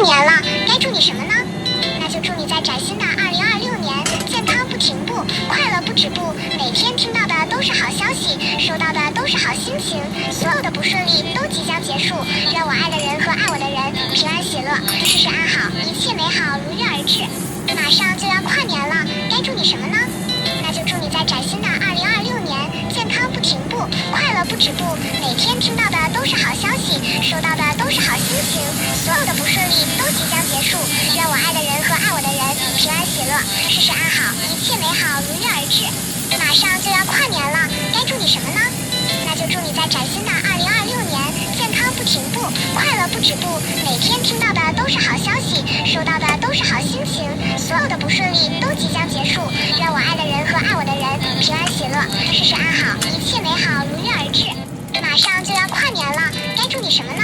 年了，该祝你什么呢？那就祝你在崭新的2026年健康不停步，快乐不止步，每天听到的都是好消息，收到的都是好心情，所有的不顺利都即将结束，让我爱的人和爱我的人平安喜乐，事事安好，一切美好如约而至。马上就要跨年了，该祝你什么呢？那就祝你在崭新的2026年健康不停步，快乐不止步，每天听到的都是好消息，收到的都是好心情，所有的不顺利都即将结束，让我爱的人和爱我的人平安喜乐，事事安好，一切美好如约而至。马上就要跨年了，该祝你什么呢？那就祝你在崭新的2026年健康不停步，快乐不止步，每天听到的都是好消息，收到的都是好心情，所有的不顺利都即将结束，让我爱的人和爱我的人平安喜乐，事事安好，一切美好如约而至。马上就要跨年了，该祝你什么呢？